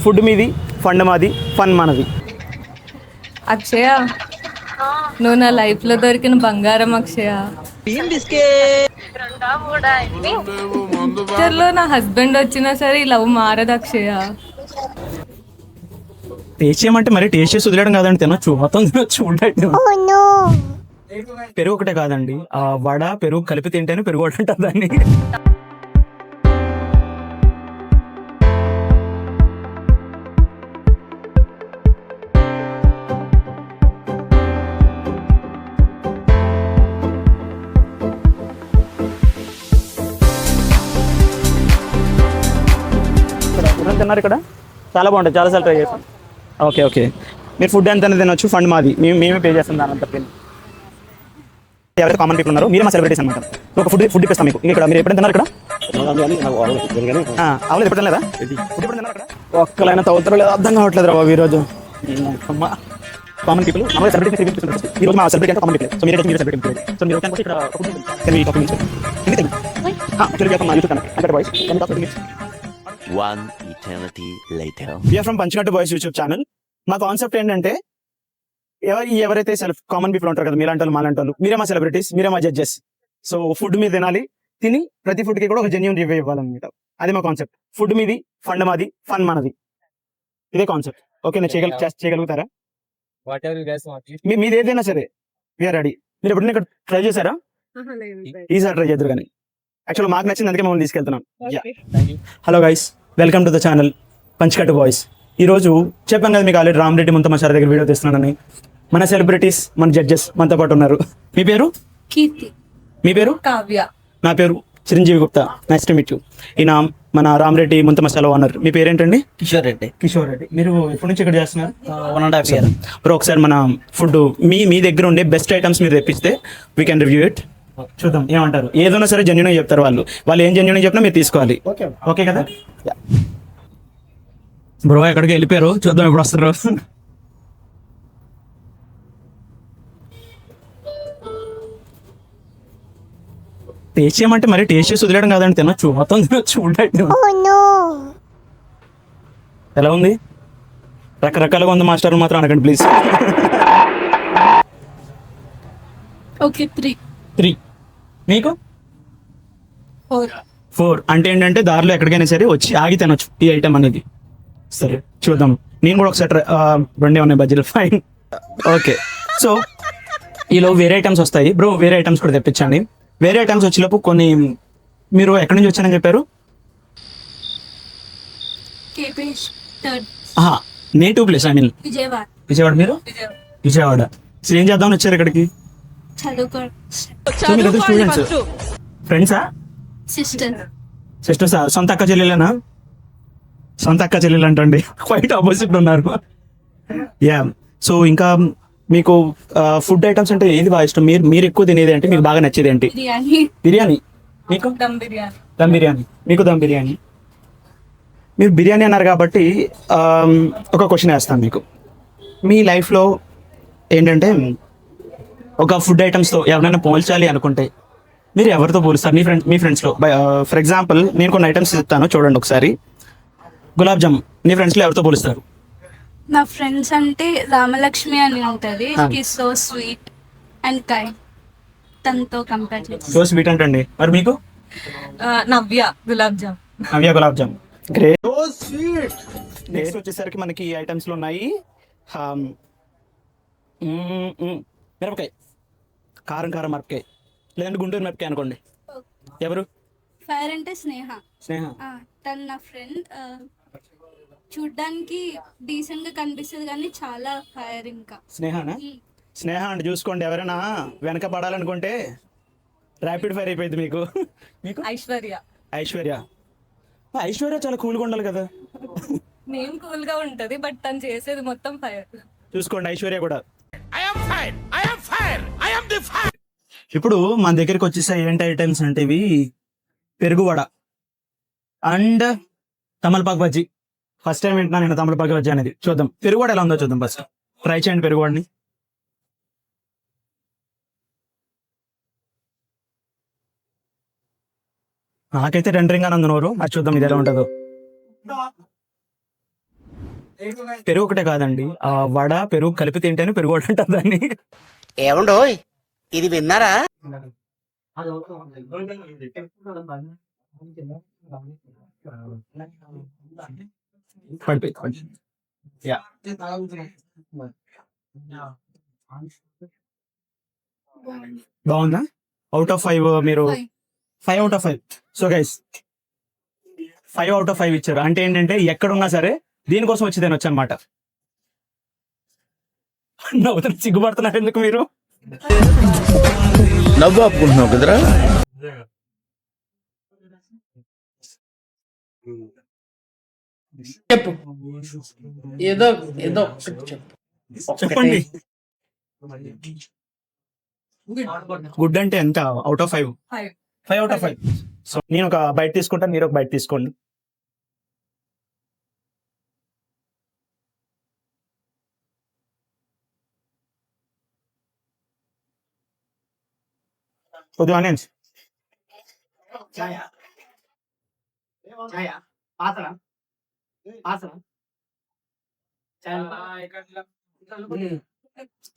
Food మీది, fund మాది, fun మనది. అక్షయ, నువ్వు నా లైఫ్ లో దొరికిన బంగారం అక్షయ. ఫ్యూచర్లో నా హస్బెండ్ వచ్చినా సరే ఈ లవ్ మారదు అక్షయ. టేస్ట్ చేయమంటే మరి టేస్ట్ చేసి వదిలేయడం కాదండి, తినొచ్చు, మొత్తం తినొచ్చు. ఉంటాయి పెరుగు ఒకటే కాదండి, ఆ వడ పెరుగు కలిపి తింటేనే పెరుగు వడ అంటారు దాన్ని. తిన్నారు ఇక్కడ, చాలా బాగుంటుంది, చాలాసార్లు ట్రై చేస్తాం. ఓకే ఓకే, మీరు ఫుడ్ ఎంత తినొచ్చు, ఫండ్ మాది, మేమే పే చేస్తాం. దాని అంతా ఎవరైతే కామన్ పీపుల్ ఉన్నారో మీరే మా సెలబ్రిటీస్ అనమాట. ఒక ఫుడ్ ఇప్పిస్తాం మీకు. ఇక్కడ మీరు ఎప్పుడైనా తిన్నారు ఇక్కడ? అవును, ఎప్పుడు తినలేదా? ఫుడ్ ఎప్పుడు తిన్నారు అక్కడ? ఒక్కలైనా తవ్వుతారో లేదా అర్థం కావట్లేదు రా బాబు ఈరోజు. కామన్ పీపుల్ సెలబ్రిటీ ఈ రోజు మా సెలబ్రిటీ కామన్ పీపుల్. సో మీరు సెలబ్రిటీ, సో మీరు ఇక్కడ One eternity later. We are from Panchikattu Boys YouTube channel. మా కాన్సెప్ట్ ఏంటంటే ఎవరైతే కామన్ పీపుల్ ఉంటారు కదా, మీలాంటి వాళ్ళు మాలాంటి వాళ్ళు, మీరే మా సెలబ్రిటీస్, మీరే మా జడ్జెస్. సో ఫుడ్ మీరు తినాలి, తిని ప్రతి ఫుడ్కి కూడా ఒక జెన్యూన్ రివ్యూ ఇవ్వాలన్నమాట. అది మా కాన్సెప్ట్. ఫుడ్ మీది, ఫండ్ మాది, ఫన్ మనది. ఇదే కాన్సెప్ట్. ఓకేనా? చేయగలుగుతారా? మీది ఏదైనా సరే వీఆర్ రెడీ. మీరు ఎప్పుడైనా ఇక్కడ ట్రై చేశారా? ఈసారి ట్రై చేద్దరు కానీ యాక్చువల్ మాకు నచ్చింది, అందుకే మమ్మల్ని తీసుకెళ్తున్నాం. Hello guys, welcome to the channel Panchikattu Boys. ఈరోజు చెప్పాను కదా మీకు ఆల్రెడీ, రామరెడ్డి ముంత మసాలా దగ్గర వీడియో తీస్తున్నానని. మన సెలబ్రిటీస్, మన జడ్జెస్ మనతో పాటు ఉన్నారు. మీ పేరు? కీర్తి. మీ పేరు? కావ్య. నా పేరు Chiranjeevi Gupta. Nice to meet you. ఈయన మన రామరెడ్డి ముంత మసాలా ఓనర్. మీ పేరేంటండి? కిషోర్ రెడ్డి. కిషోర్ రెడ్డి. మీరు ఎప్పటి నుంచి ఇక్కడ చేస్తున్నారు? 1.5 years. బ్రో, ఒకసారి మన ఫుడ్ మీ దగ్గర ఉండే బెస్ట్ ఐటమ్స్ మీరు తెప్పిస్తే వీ కెన్ రివ్యూ ఇట్. చూద్దాం ఏమంటారు. ఏదైనా సరే జెన్యూన్ చెప్తారు వాళ్ళు ఏం జెన్యూన్ చెప్పినా మీరు తీసుకోవాలి. ఓకే కదా బ్రో? ఎక్కడికి వెళ్ళిపోయారు, చూద్దాం ఎప్పుడు వస్తారు. టేస్ట్ చేయమంటే మరి టేస్ట్ చేసి వదిలేయడం కాదండి, తినొచ్చు, మొత్తం తినొచ్చు. ఉంటాయి ఎలా ఉంది? రకరకాలుగా ఉంది మాస్టర్, మాత్రం అనకండి ప్లీజ్. ఓకే, 3. మీకు 4 అంటే ఏంటంటే దారిలో ఎక్కడికైనా సరే వచ్చి ఆగి తినొచ్చు ఈ ఐటమ్ అనేది. సరే చూద్దాం. నేను కూడా ఒకసారి రెండే ఉన్నాయి బజ్జీలు. Fine, okay. సో ఈలో వేరే ఐటమ్స్ వస్తాయి బ్రో, వేరే ఐటమ్స్ కూడా తెప్పించండి. వేరే ఐటమ్స్ వచ్చేలోపు కొన్ని, మీరు ఎక్కడి నుంచి వచ్చారని చెప్పారు? Native place, I mean Vijayawada. మీరు విజయవాడ. సో ఏం చేద్దామని వచ్చారు ఇక్కడికి? స్టూడెంట్స్, ఫ్రెండ్సా, సిస్టర్సా? సొంత అక్క చెల్లెలేనా? సొంత అక్క చెల్లెలు అంటండి, క్వైట్ ఆపోజిట్ ఉన్నారు. యా. సో ఇంకా మీకు ఫుడ్ ఐటమ్స్ అంటే ఏది బాగా ఇష్టం? మీరు ఎక్కువ తినేది అంటే, మీకు బాగా నచ్చేది ఏంటి? బిర్యానీ. మీకు దమ్ బిర్యానీ. మీకు దమ్ బిర్యానీ. మీరు బిర్యానీ అన్నారు కాబట్టి ఒక క్వశ్చన్ వేస్తాను మీకు. మీ లైఫ్లో ఏంటంటే ఒక ఫుడ్ ఐటమ్స్తో ఎవరైనా పోల్చాలి అనుకుంటే మీరు ఎవరితో పోలుస్తారు? మీ ఫ్రెండ్స్లో. ఫర్ ఎగ్జాంపుల్ నేను కొన్ని ఐటమ్స్ చెప్తాను, చూడండి ఒకసారి. గులాబ్ జామ్ మీ ఫ్రెండ్స్లో ఎవరితో పోలుస్తారు? నా ఫ్రెండ్స్ అంటే రామలక్ష్మి అని ఉంటుంది, సో స్వీట్ అండ్ కైండ్, తనతో కంపేర్ చేసి. సో స్వీట్ అంటండి. మరి మీకు? Navya gulab jam. Navya gulab jam, great. So sweet. Next వచ్చేసరికి మనకి ఐటమ్స్ లో ఉన్నాయి మిరపకాయ, కారం మిరపకాయ, లేదంటే గుంటూరు మిరపకాయ అనుకోండి. ఎవరు? ఫైర్ అంటే స్నేహ. తను నా ఫ్రెండ్. చూడ్డానికి డీసెంట్ గా కనిపిస్తుంది కానీ చాలా ఫైర్. ఇంకా స్నేహనా? స్నేహ అంటే చూసుకోండి, ఎవరైనా వెనక పడాలనుకుంటే ర్యాపిడ్ ఫైర్ అయిపోయింది మీకు. మీకు? ఐశ్వర్య. ఐశ్వర్య చాలా కూల్గా ఉండాలి కదా. నేను కూల్ గా ఉంటది, బట్ తను చేసేది మొత్తం ఫైర్. చూసుకోండి ఐశ్వర్య కూడా. ఇప్పుడు మన దగ్గరికి వచ్చేసాయి ఏంటి ఐటమ్స్ అంటే, ఇవి పెరుగు వడ అండ్ తమలపాకు బజ్జీ. ఫస్ట్ టైం వింటున్నాను నేను తమలపాకు బజ్జీ అనేది. చూద్దాం పెరుగు వడ ఎలా ఉందో చూద్దాం. ఫస్ట్ ట్రై చేయండి పెరుగు వడని. నాకైతే రెండరింగ్ అని ఉంది నోరు. అది చూద్దాం ఇది ఎలా ఉంటుందో. పెరుగు ఒకటే కాదండి, ఆ వడ పెరుగు కలిపి తింటేనే పెరుగు వడ అంటారు దాన్ని. ఏమండోయ్ ఇది విన్నారా? పడిపోయి యా. బాగుందా? అవుట్ ఆఫ్ 5 మీరు 5 out of 5. So guys 5 out of 5 ఇచ్చారు అంటే ఏంటంటే ఎక్కడున్నా సరే దీనికోసం వచ్చి తినొచ్చు అనమాట. నవ్వుతున్న సిగ్గుపడుతున్నారు ఎందుకు మీరు? నవ్వు ఆపుకుంటున్నావు కదరా. చెప్పు ఏదో ఏదో ఒకటి చెప్పు. చెప్పండి. గుడ్ అంటే ఎంత out of 5? 5 out of 5. So నేను ఒక బైట్ తీసుకుంటాను, మీరు ఒక బైట్ తీసుకోండి. కొద్దిగా ఆనియన్స్.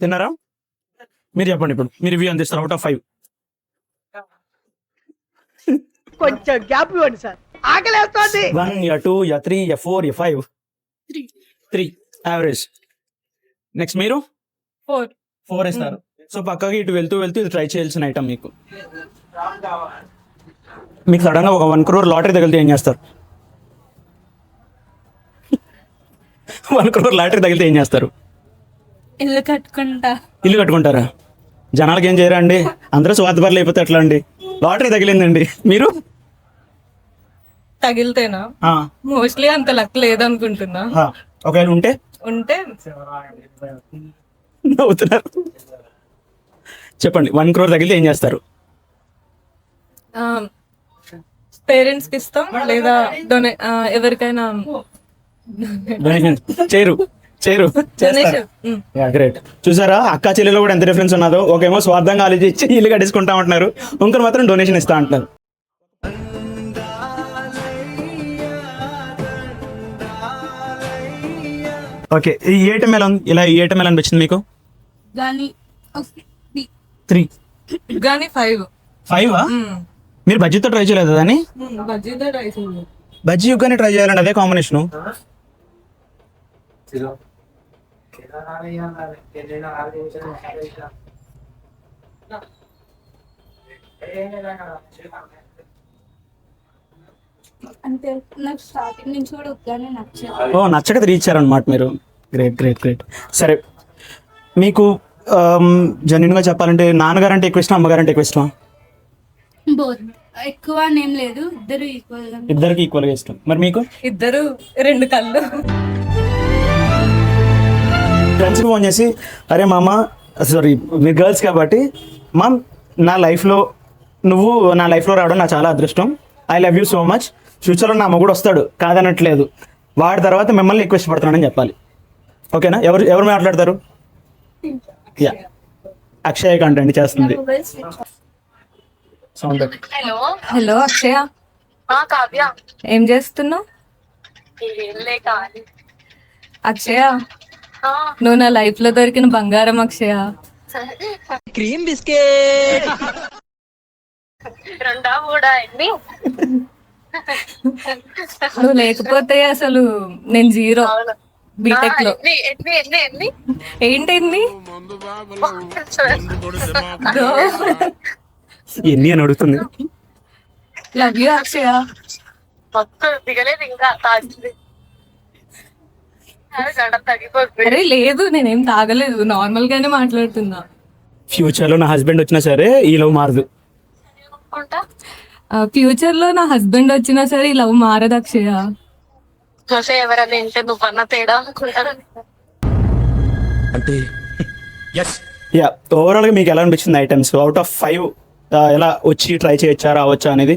తిన్నారా? మీరు చెప్పండి ఇప్పుడు, మీరు రివ్యూ అందిస్తారు అవుట్ ఆఫ్ 5. కొంచెం గ్యాప్ ఇవ్వండి సార్, ఆకలేస్తోంది. 1, 2, 3, 4, 5. 3 యావరేజ్. నెక్స్ట్ మీరు 4 ఇస్తారు. సో పక్కకి ఇటు వెళ్తూ వెళ్తూ ఇది ట్రై చేయాల్సిన ఐటమ్ మీకు. మీకు సడన్ గా ఒక 1 crore లాటరీ తగిలితే ఏం చేస్తారు? 1 crore లాటరీ తగిలితే ఏం చేస్తారు? ఇల్లు కట్టుకుంటా. ఇల్లు కట్టుకుంటారా? జనాలకి ఏం చేయరా అండి? అందరూ స్వార్థపరులు అయిపోతే ఎట్లా అండి? లాటరీ తగిలిందండి, మీరు తగిలితేనా? ఆ, మోస్ట్లీ అంత లక్ లేదనుకుంటున్నా. ఆ, ఒకవేళ ఉంటే ఉంటే నవ్వుతున్నారు. చెప్పండి, 1 crore తగిలితే ఏం చేస్తారు? పేరెంట్స్ కి ఇస్తాం లేదా ఎవరికైనా డొనేషన్ చేయరు డొనేషన్. గ్రేట్. చూసారా అక్క చెల్లెలో కూడా ఎంత డిఫరెన్స్ ఉన్నదో? ఒకేమో స్వార్థంగా ఆలోచించి ఇల్లు కట్టించుకుంటా ఉంటున్నారు, ఇంకొకరు మాత్రం డొనేషన్ ఇస్తా అంటున్నారు. ఓకే, ఈ ఏట మెలన్ ఇలా ఈ ఏట మెలన్ అనిపించింది మీకు? కానీ 3. కానీ 5. 5 మీరు బజ్జీతో ట్రై చేయలేదు దాన్ని? బజ్జీతో ట్రై చేయండి. బజ్జీ యుగ్గానే ట్రై చేయాలండి, అదే కాంబినేషన్. అంటే నాకు స్టార్టింగ్ నుంచి కూడా ఉగ్గానే నచ్చదు. ఓ, నచ్చక 3 ఇచ్చారనమాట మీరు. గ్రేట్. సరే, మీకు జెన్యున్ గా చెప్పాలంటే నాన్నగారు అంటే ఎక్కువ ఇష్టం, అమ్మగారు అంటే ఎక్కువ ఇష్టం? బోత్. ఎక్కువ అనేం లేదు, ఇద్దరు ఈక్వల్ గా. ఇద్దరికి ఈక్వల్ గా ఇష్టం. మరి మీకు? ఇద్దరు 2 కళ్ళు. ఫ్రెండ్స్కి ఫోన్ చేసి, అరే మామ, సారీ మీరు గర్ల్స్ కాబట్టి, మామ్ నా లైఫ్లో నువ్వు నా లైఫ్లో రావడం నాకు చాలా అదృష్టం, I love you so much, ఫ్యూచర్లో నా మొగుడు వస్తాడు కాదనట్లేదు, వాడి తర్వాత మిమ్మల్ని ఎక్కువ ఇష్టపడుతున్నానని చెప్పాలి. ఓకేనా? ఎవరు మాట్లాడతారు? యా, అక్షయ్ కంటెంట్ చేస్తుంది. సౌండ్ హలో అక్షయ. కావ్య ఏం చేస్తున్నావు? ఏం కాదు. అక్షయ, నువ్వు నా లైఫ్ లో దొరికిన బంగారం అక్షయ. Cream biscuit. 2 3 అయింది. నువ్వు లేకపోతే అసలు నేను 0 బీటెక్ లో. ఎన్ని ఏంటి ఎన్ని అని అడుగుతుంది. లవ్ యూ అక్షయ. మొత్తం దిగలేదు ఇంకా తాగింది. తగ్గిపోతుంది. అరే లేదు, నేనేం తాగలేదు, నార్మల్ గానే మాట్లాడుతున్నా. ఫ్యూచర్ లో నా హస్బెండ్ వచ్చినా సరే ఈ లవ్ మారదు. ఫ్యూచర్ లో నా హస్బెండ్ వచ్చినా సరే ఈ లవ్ మారదు అక్షయ. ఎవరైనా ఏంటే నువ్వన్న తేడా అనుకుంటారు. అంటే యా, ఓవరాల్ గా మీకు ఎలా అనిపించింది ఐటమ్స్? అవుట్ ఆఫ్ 5 ఎలా వచ్చి ట్రై చేయొచ్చా, రావచ్చా అనేది?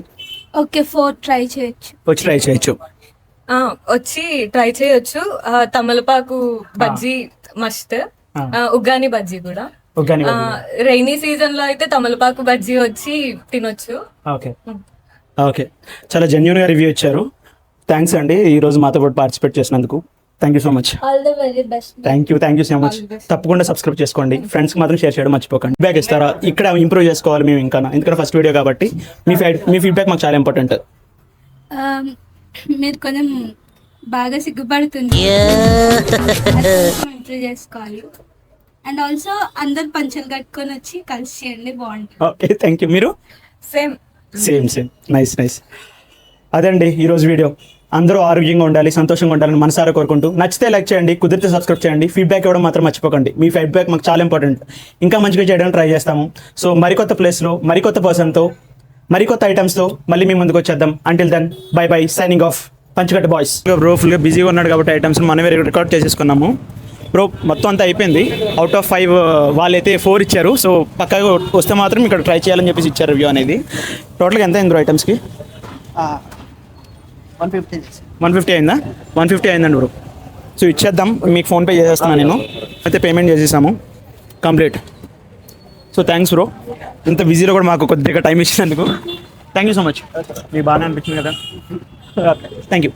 ఓకే, 4 ట్రై చేయొచ్చు. వచ్చి ట్రై చేయొచ్చు. వచ్చి ట్రై చేయొచ్చు. తమలపాకు బజ్జీ మస్ట్, ఉగ్గాని బజ్జీ కూడా. రైనీ సీజన్ లో అయితే తమలపాకు బజ్జీ వచ్చి తినొచ్చు. ఓకే, చాలా జెన్యున్ గా రివ్యూ ఇచ్చారు. థ్యాంక్స్ అండి ఈ రోజు మాతో పాటు పార్టిసిపేట్ చేసినందుకు. Thank you so much. All the very best. Thank you so much. తప్పకుండా సబ్స్క్రైబ్ చేసుకోండి, ఫ్రెండ్స్కి మాత్రం షేర్ చేయడం మర్చిపోకండి. ఫీడ్బ్యాక్ ఇస్తారా? ఇక్కడ ఇంప్రూవ్ చేసుకోవాలి మేము ఇంకా, ఎందుకంటే ఫస్ట్ వీడియో కాబట్టి మీ ఫీడ్బ్యాక్ మాకు చాలా ఇంపార్టెంట్. మీరు కొంచెం బాగా సిగ్గుపడుతుంది, ఇంప్రూవ్ చేసుకోవాలి. అండ్ ఆల్సో అందరు పంచలు కట్టుకొని వచ్చి కలిసి చేయండి, బాగుంటుంది. Okay, thank you. మీరు? సేమ్. నైస్. అదండి ఈరోజు వీడియో. అందరూ ఆరోగ్యంగా ఉండాలి, సంతోషంగా ఉండాలని మనసారా కోరుకుంటూ, నచ్చితే లైక్ చేయండి, కుదిరితే సబ్స్క్రైబ్ చేయండి. ఫీడ్బ్యాక్ ఇవ్వడం మాత్రం మర్చిపోకండి. మీ ఫీడ్బ్యాక్ మాకు చాలా ఇంపార్టెంట్. ఇంకా మంచిగా చేయడానికి ట్రై చేస్తాము. సో మరికొత్త ప్లేస్లో మరికొత్త పర్సన్తో మరికొత్త ఐటమ్స్తో మళ్ళీ మీ ముందుకు వచ్చేద్దాం. Until then bye signing off. Panchakatta boys. Bro ఫుల్గా బిజీగా ఉన్నాడు కాబట్టి ఐటమ్స్ మనమే రికార్డ్ చేసేసుకున్నాము. బ్రో మొత్తం అంతా అయిపోయింది. అవుట్ ఆఫ్ 5 వాళ్ళైతే 4 ఇచ్చారు. సో పక్కగా వస్తే మాత్రం ఇక్కడ ట్రై చేయాలని చెప్పేసి ఇచ్చారు రివ్యూ అనేది. టోటల్గా ఎంత అయింది బ్రో ఐటమ్స్కి? 150 అయిందా? 150 అయిందండి బ్రో. సో ఇచ్చేద్దాం, మీకు ఫోన్పే చేసేస్తున్నాను నేను. అయితే పేమెంట్ చేసేసాము కంప్లీట్. సో థ్యాంక్స్ బ్రో, ఇంత బిజీలో కూడా మాకు కొద్దిగా టైం ఇచ్చినందుకు థ్యాంక్ యూ సో మచ్. మీకు బాగానే అనిపించింది కదా? Okay, thank you.